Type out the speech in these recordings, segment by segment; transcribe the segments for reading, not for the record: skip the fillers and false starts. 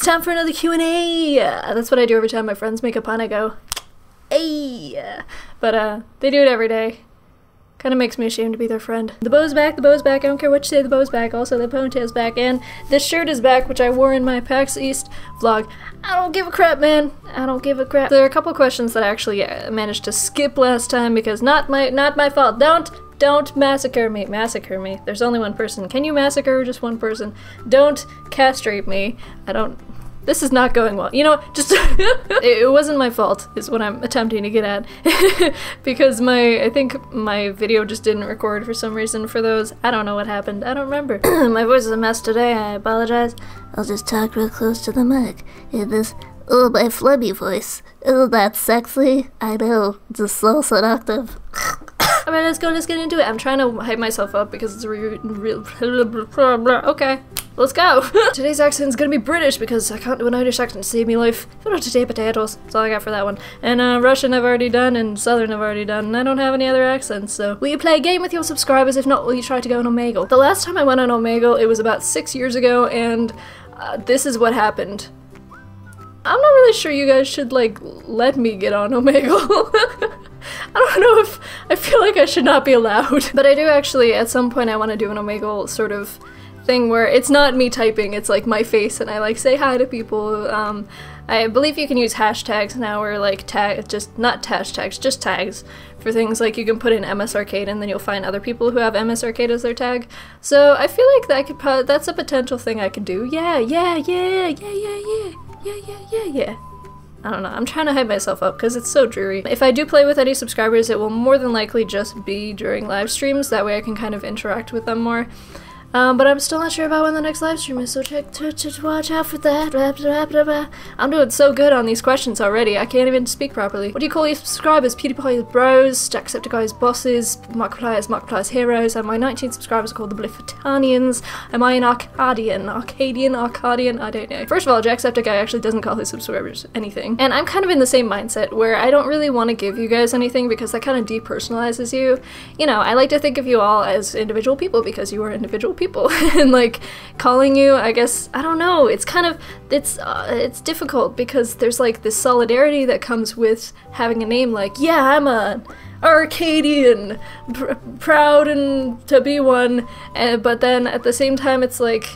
time for another Q&A. That's what I do every time my friends make a pun. I go, hey. But they do it every day. Kind of makes me ashamed to be their friend. The bow's back, the bow's back. I don't care what you say, the bow's back. Also, the ponytail's back, and this shirt is back, which I wore in my PAX East vlog. I don't give a crap, man. I don't give a crap. There are a couple questions that I actually managed to skip last time because not my fault. Don't massacre me. Massacre me. There's only one person. Can you massacre just one person? Don't castrate me. This is not going well. You know, just it wasn't my fault is what I'm attempting to get at. Because I think my video just didn't record for some reason for those. I don't know what happened. I don't remember. My voice is a mess today. I apologize. I'll just talk real close to the mic. In this, oh, my flubby voice. Isn't that sexy? I know. Just so seductive. Alright, let's get into it. I'm trying to hype myself up because it's real. Okay. Let's go! Today's accent is gonna be British because I can't do an Irish accent to save me life. If not today, potatoes. That's all I got for that one. And Russian I've already done, and Southern I've already done, and I don't have any other accents, so. Will you play a game with your subscribers? If not, will you try to go on Omegle? The last time I went on Omegle, it was about 6 years ago, and this is what happened. I'm not really sure you guys should, like, let me get on Omegle. I don't know if I feel like I should not be allowed. But I do actually, at some point I want to do an Omegle sort of thing where it's not me typing, it's like my face and I like say hi to people. I believe you can use hashtags now or like not hashtags, just tags for things like you can put in MS Arcade and then you'll find other people who have MS Arcade as their tag. So I feel like that's a potential thing I could do. Yeah. I don't know, I'm trying to hype myself up because it's so dreary. If I do play with any subscribers, it will more than likely just be during live streams, that way I can kind of interact with them more. But I'm still not sure about when the next live stream is, so watch out for that. I'm doing so good on these questions already, I can't even speak properly. What do you call your subscribers? PewDiePie is bros, Jacksepticeye is bosses, Markiplier is heroes, and my 19 subscribers are called the Bliffitanians. Am I an Arcadian? I don't know. First of all, Jacksepticeye actually doesn't call his subscribers anything. And I'm kind of in the same mindset where I don't really want to give you guys anything because that kind of depersonalizes you. You know, I like to think of you all as individual people because you are individual people. And like calling you, I guess, I don't know, it's kind of, it's difficult because there's like this solidarity that comes with having a name like, yeah, I'm a Arcadian, proud and to be one, but then at the same time it's like,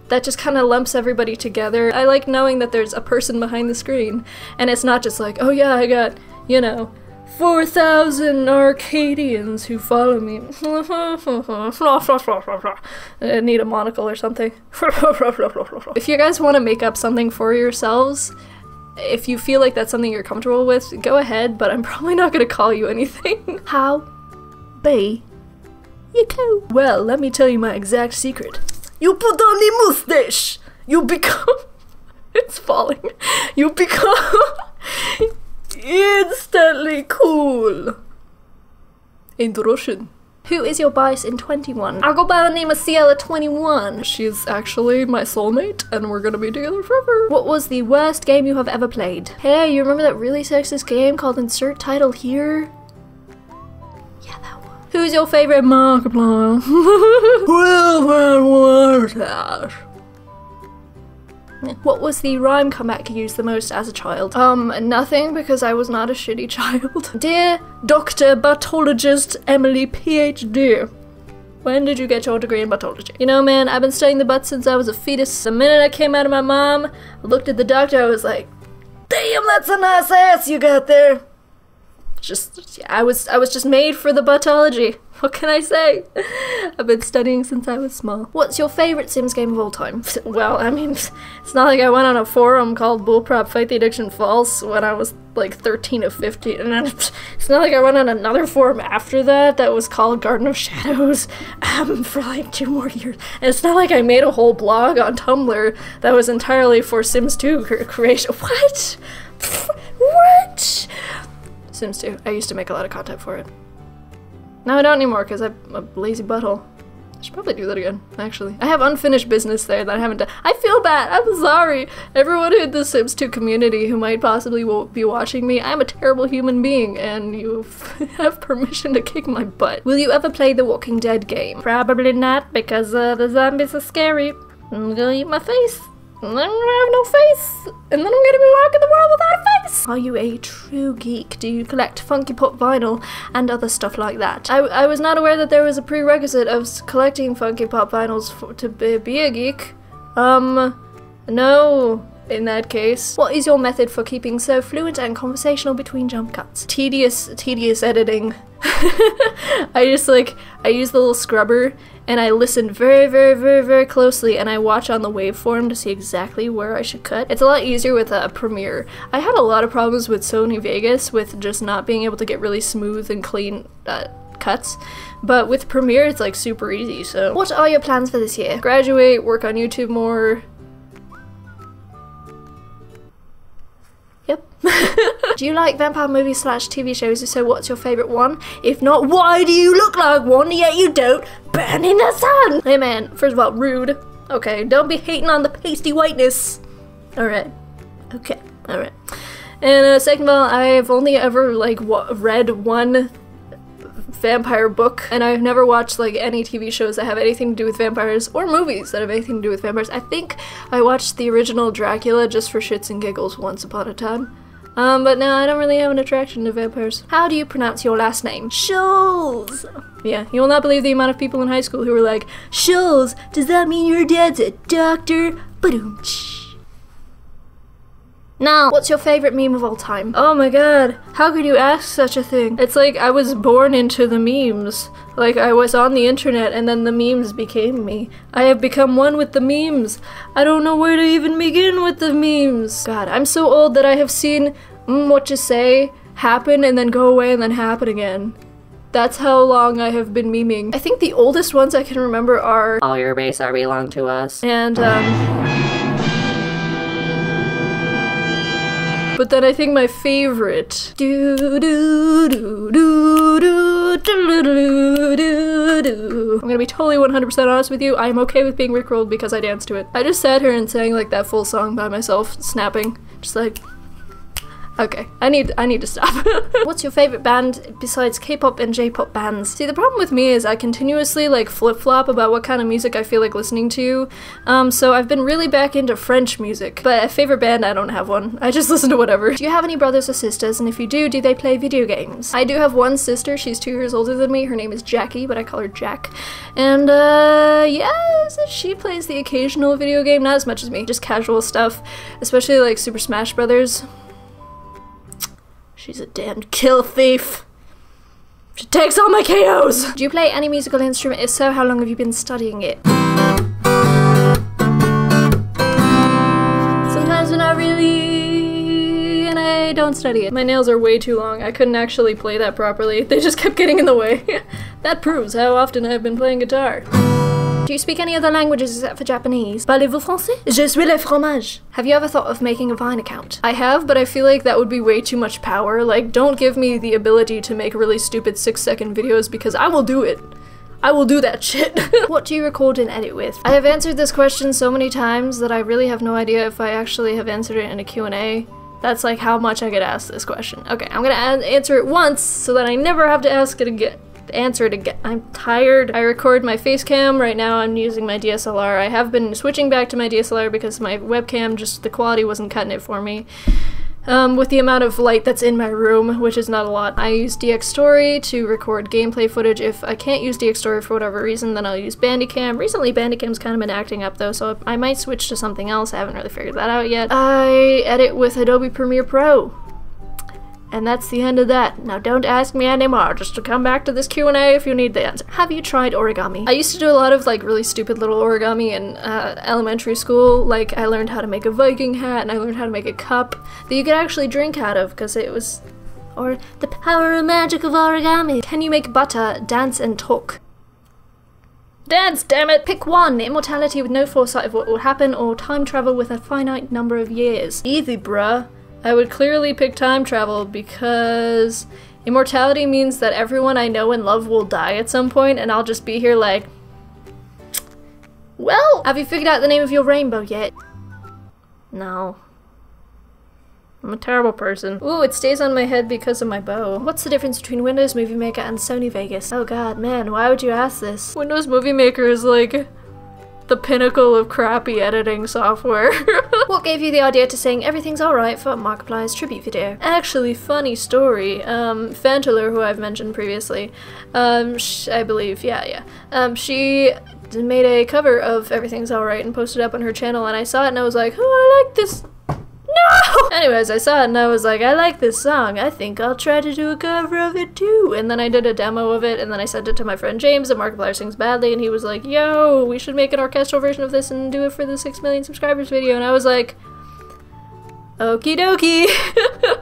that just kind of lumps everybody together. I like knowing that there's a person behind the screen, and it's not just like, oh yeah, I got, you know, 4,000 Arcadians who follow me. I need a monocle or something. If you guys want to make up something for yourselves, if you feel like that's something you're comfortable with, go ahead, but I'm probably not going to call you anything. How be you go? Well, let me tell you my exact secret. You put on the mustache! You become... It's falling. You become... instantly cool. In Russian. Who is your bias in 21? I go by the name of Ciela21. She's actually my soulmate, and we're gonna be together forever. What was the worst game you have ever played? Hey, you remember that really sexist game called Insert Title Here? Yeah, that one. Who's your favorite Markiplier? What was the rhyme comeback you used the most as a child? Nothing, because I was not a shitty child. Dear Dr. Batologist Emily, PhD. When did you get your degree in batology? You know, man, I've been studying the butt since I was a fetus. The minute I came out of my mom, I looked at the doctor, I was like, damn, that's a nice ass you got there. I was just made for the buttology. What can I say? I've been studying since I was small. What's your favorite Sims game of all time? Well, I mean, it's not like I went on a forum called Bullprop Fight the Addiction False when I was like 13 or 15, and then it's not like I went on another forum after that was called Garden of Shadows for like 2 more years. And it's not like I made a whole blog on Tumblr that was entirely for Sims 2 creation. What? What? Sims 2. I used to make a lot of content for it. No, I don't anymore because I'm a lazy butthole. I should probably do that again, actually. I have unfinished business there that I haven't done. I feel bad. I'm sorry. Everyone in the Sims 2 community who might possibly be watching me, I'm a terrible human being and you have permission to kick my butt. Will you ever play the Walking Dead game? Probably not because the zombies are scary. I'm gonna eat my face. and then I'm gonna have no face, and then I'm gonna be walking the world without a face. Are you a true geek? Do you collect Funky Pop vinyl and other stuff like that? I was not aware that there was a prerequisite of collecting Funky Pop vinyls to be a geek. No. In that case, what is your method for keeping so fluent and conversational between jump cuts? Tedious editing. I use the little scrubber and I listen very closely and I watch on the waveform to see exactly where I should cut. It's a lot easier with Premiere. I had a lot of problems with Sony Vegas with just not being able to get really smooth and clean cuts, but with Premiere it's like super easy. So what are your plans for this year? Graduate, work on YouTube more. Yep. Do you like vampire movies / TV shows? If so, what's your favorite one? If not, why do you look like one yet you don't? Burn in the sun! Hey man, first of all, rude. Okay, don't be hating on the pasty whiteness. Alright. Okay, alright. And second of all, I've only ever like read one vampire book, and I've never watched like any TV shows that have anything to do with vampires or movies that have anything to do with vampires. I think I watched the original Dracula just for shits and giggles once upon a time. But no, I don't really have an attraction to vampires. How do you pronounce your last name? Schulz! Yeah, you will not believe the amount of people in high school who were like, Schulz, does that mean your dad's a doctor? Ba-doom-tsh. Now, what's your favorite meme of all time? Oh my god, how could you ask such a thing? It's like I was born into the memes. Like I was on the internet and then the memes became me. I have become one with the memes. I don't know where to even begin with the memes. God, I'm so old that I have seen what you say happen and then go away and then happen again. That's how long I have been memeing. I think the oldest ones I can remember are all your base are belong to us. And but then I think my favorite I'm gonna be totally 100% honest with you, I'm okay with being rickrolled because I danced to it. I just sat here and sang like that full song by myself, snapping, just like, okay, I need to stop. What's your favorite band besides K-pop and J-pop bands? See, the problem with me is I continuously like flip-flop about what kind of music I feel like listening to. So I've been really back into French music, but a favorite band, I don't have one. I just listen to whatever. Do you have any brothers or sisters? And if you do they play video games? I do have one sister, she's 2 years older than me. Her name is Jackie, but I call her Jack. And yes, she plays the occasional video game, not as much as me, just casual stuff, especially like Super Smash Brothers. She's a damned kill thief. She takes all my KOs! Do you play any musical instrument? If so, how long have you been studying it? Sometimes when I really... and I don't study it. My nails are way too long. I couldn't actually play that properly. They just kept getting in the way. That proves how often I've been playing guitar. Do you speak any other languages except for Japanese? Parlez-vous français? Je suis le fromage. Have you ever thought of making a Vine account? I have, but I feel like that would be way too much power. Like, don't give me the ability to make really stupid 6-second videos because I will do it. I will do that shit. What do you record and edit with? I have answered this question so many times that I really have no idea if I actually have answered it in a Q&A. That's like how much I get asked this question. Okay, I'm gonna answer it once so that I never have to ask it again. Answer it again. I'm tired. I record my face cam. Right now I'm using my DSLR. I have been switching back to my DSLR because my webcam, just the quality wasn't cutting it for me. With the amount of light that's in my room, which is not a lot. I use DxStory to record gameplay footage. If I can't use DxStory for whatever reason, then I'll use Bandicam. Recently Bandicam's kind of been acting up though, so I might switch to something else. I haven't really figured that out yet. I edit with Adobe Premiere Pro. And that's the end of that. Now don't ask me anymore, just to come back to this Q&A if you need the answer. Have you tried origami? I used to do a lot of like really stupid little origami in elementary school. Like I learned how to make a Viking hat and I learned how to make a cup that you could actually drink out of because it was... or the power and magic of origami. Can you make butter, dance and talk? Dance, damn it! Pick one, immortality with no foresight of what will happen or time travel with a finite number of years. Easy, bruh. I would clearly pick time travel because immortality means that everyone I know and love will die at some point and I'll just be here like, well, have you figured out the name of your rainbow yet? No. I'm a terrible person. Ooh, it stays on my head because of my bow. What's the difference between Windows Movie Maker and Sony Vegas? Oh god, man, why would you ask this? Windows Movie Maker is like the pinnacle of crappy editing software. What gave you the idea to sing Everything's Alright for Markiplier's tribute video? Actually, funny story. Fantaler, who I've mentioned previously, I believe, yeah. She made a cover of Everything's Alright and posted it up on her channel, and I saw it and I was like, oh, I like this. No! Anyways, I saw it and I was like, I like this song. I think I'll try to do a cover of it too. And then I did a demo of it, and then I sent it to my friend James, and Markiplier sings badly, and he was like, yo, we should make an orchestral version of this and do it for the 6 million subscribers video. And I was like, okie dokie.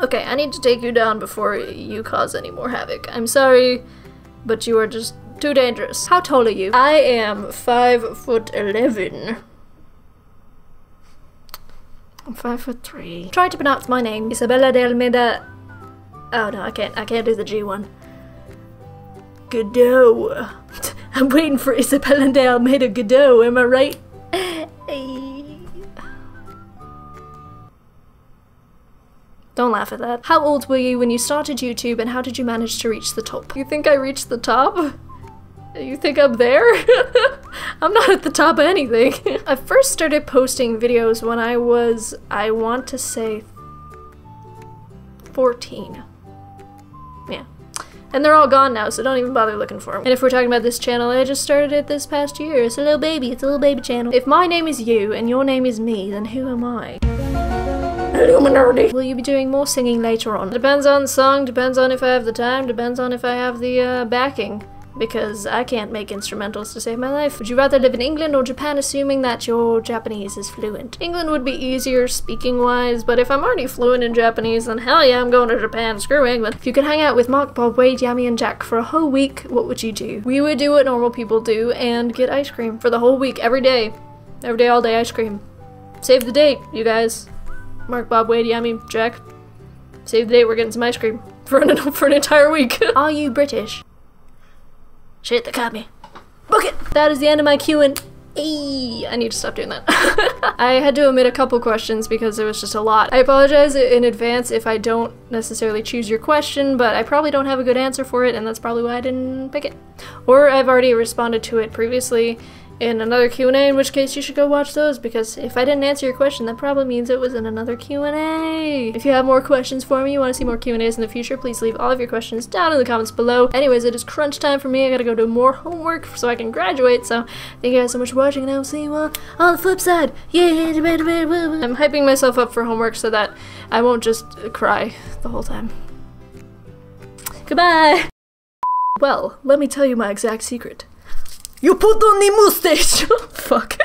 Okay, I need to take you down before you cause any more havoc. I'm sorry, but you are just too dangerous. How tall are you? I am 5'11". I'm 5'3". Try to pronounce my name. Isabella de Almeida. Oh no, I can't do the G one. Godot. I'm waiting for Isabella de Almeida Godot, am I right? Don't laugh at that. How old were you when you started YouTube, and how did you manage to reach the top? You think I reached the top? You think I'm there? I'm not at the top of anything. I first started posting videos when I was, I want to say, 14. Yeah. And they're all gone now, so don't even bother looking for them. And if we're talking about this channel, I just started it this past year. It's a little baby channel. If my name is you and your name is me, then who am I? Illuminati. Will you be doing more singing later on? Depends on the song, depends on if I have the time, depends on if I have the backing. Because I can't make instrumentals to save my life. Would you rather live in England or Japan, assuming that your Japanese is fluent? England would be easier speaking-wise, but if I'm already fluent in Japanese, then hell yeah, I'm going to Japan. Screw England. If you could hang out with Mark, Bob, Wade, Yami, and Jack for a whole week, what would you do? We would do what normal people do and get ice cream for the whole week, every day. Every day, all day, ice cream. Save the date, you guys. Mark, Bob, Wade, Yami, Jack. Save the date, we're getting some ice cream for an entire week. Are you British? Shit, they caught me. Book it! That is the end of my Q&A. I need to stop doing that. I had to omit a couple questions because it was just a lot. I apologize in advance if I don't necessarily choose your question, but I probably don't have a good answer for it, and that's probably why I didn't pick it. Or I've already responded to it previously in another Q&A, in which case you should go watch those, because if I didn't answer your question, that probably means it was in another Q&A. If you have more questions for me, you want to see more Q&As in the future, please leave all of your questions down in the comments below. Anyways, it is crunch time for me. I gotta go do more homework so I can graduate, so thank you guys so much for watching, and I will see you all on the flip side. Yeah. I'm hyping myself up for homework so that I won't just cry the whole time. Goodbye! Well, let me tell you my exact secret. You put on the mustache! Fuck.